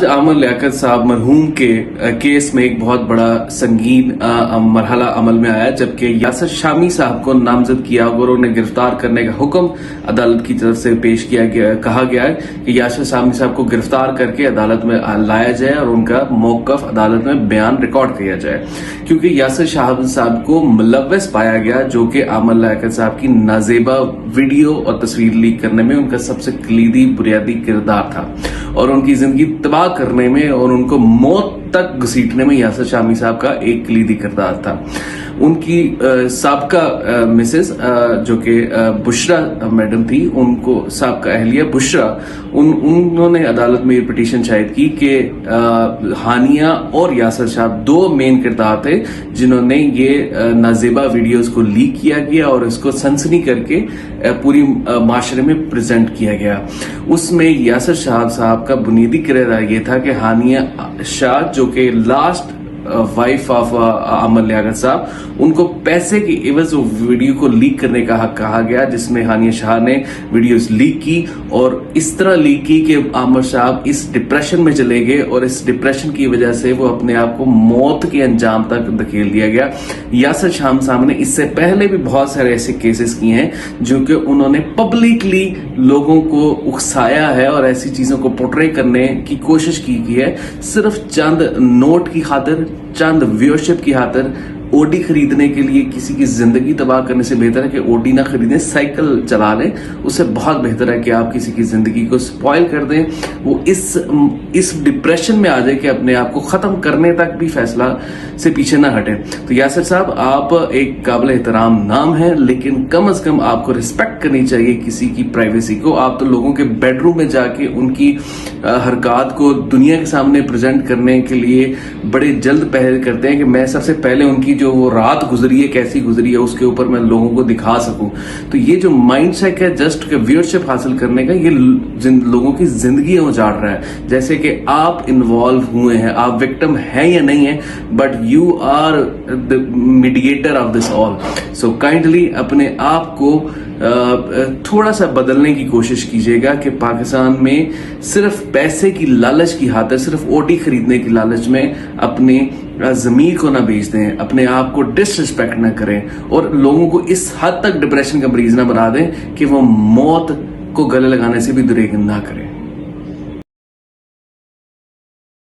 آج عامر لیاقت صاحب مرحوم کے کیس میں ایک بہت بڑا سنگین مرحلہ عمل میں آیا، جبکہ یاسر شامی صاحب کو نامزد کیا اور انہیں گرفتار کرنے کا حکم عدالت کی طرف سے پیش کیا گیا۔ کہا گیا ہے کہ یاسر شامی صاحب کو گرفتار کر کے عدالت میں لایا جائے اور ان کا موقف عدالت میں بیان ریکارڈ کیا جائے، کیونکہ یاسر شامی صاحب کو ملوث پایا گیا، جو کہ عامر لیاقت صاحب کی نازیبا ویڈیو اور تصویر لیک کرنے میں ان کا سب سے کلیدی بنیادی کردار تھا، اور ان کی زندگی تباہ کرنے میں اور ان کو موت تک گھسیٹنے میں یاسر شامی صاحب کا ایک کلیدی کردار تھا۔ ان کی سابقہ مسز جو کہ بشرا میڈم تھی، ان کو سابقہ اہلیہ بشرا، انہوں نے عدالت میں یہ پٹیشن شائع کی کہ ہانیہ اور یاسر صاحب دو مین کردار تھے جنہوں نے یہ نازیبا ویڈیوز کو لیک کیا گیا اور اس کو سنسنی کر کے پوری معاشرے میں پریزنٹ کیا گیا۔ اس میں یاسر شاہ صاحب کا بنیادی کردار یہ تھا کہ ہانیہ شاہ، جو کہ last wife of Aamir Liaquat صاحب، ان کو پیسے کی عوض ویڈیو کو لیک کرنے کا حق کہا گیا، جس میں ہانیہ شاہ نے ویڈیوز لیک کی اور اس طرح لیک کی کہ عامر صاحب اس ڈپریشن میں چلے گئے، اور اس ڈپریشن کی وجہ سے وہ اپنے آپ کو موت کے انجام تک دھکیل دیا گیا۔ یاسر شاہ صاحب نے اس سے پہلے بھی بہت سارے ایسے کیسز کیے ہیں جو کہ انہوں نے پبلکلی لوگوں کو اکسایا ہے اور ایسی چیزوں کو پورٹرے کرنے کی کوشش کی ہے، صرف چند نوٹ کی خاطر، چند ویورشپ کی خاطر۔ او ڈی خریدنے کے لیے کسی کی زندگی تباہ کرنے سے بہتر ہے کہ او ڈی نہ خریدیں، سائیکل چلا لیں، اس سے بہت بہتر ہے کہ آپ کسی کی زندگی کو سپوائل کر دیں، وہ اس ڈپریشن میں آ جائے کہ اپنے آپ کو ختم کرنے تک بھی فیصلہ سے پیچھے نہ ہٹیں۔ تو یاسر صاحب، آپ ایک قابل احترام نام ہیں، لیکن کم از کم آپ کو رسپیکٹ کرنی چاہیے کسی کی پرائیویسی کو۔ آپ تو لوگوں کے بیڈ روم میں جا کے ان کی حرکات کو دنیا کے سامنے پریزنٹ کرنے کے لیے بڑے جلد پہل کرتے ہیں کہ میں سب سے پہلے ان کی جو وہ رات گزری ہے کیسی گزری ہے اس کے اوپر میں لوگوں کو دکھا سکوں۔ تو یہ جو مائنڈ سیٹ ہے جسٹ کہ ویورشپ حاصل کرنے کا، یہ لوگوں کی زندگی اجاڑ رہا ہے۔ جیسے کہ آپ انوالو ہوئے ہیں، آپ وکٹم ہیں یا نہیں ہیں، but you are the mediator of this all. So kindly اپنے آپ کو تھوڑا سا بدلنے کی کوشش کیجیے گا کہ پاکستان میں صرف پیسے کی لالچ کی خاطر، صرف او ٹی خریدنے کی لالچ میں اپنے ضمیر کو نہ بیچ دیں، اپنے آپ کو ڈس ریسپیکٹ نہ کریں، اور لوگوں کو اس حد تک ڈپریشن کا مریض نہ بنا دیں کہ وہ موت کو گلے لگانے سے بھی دریغ نہ کریں۔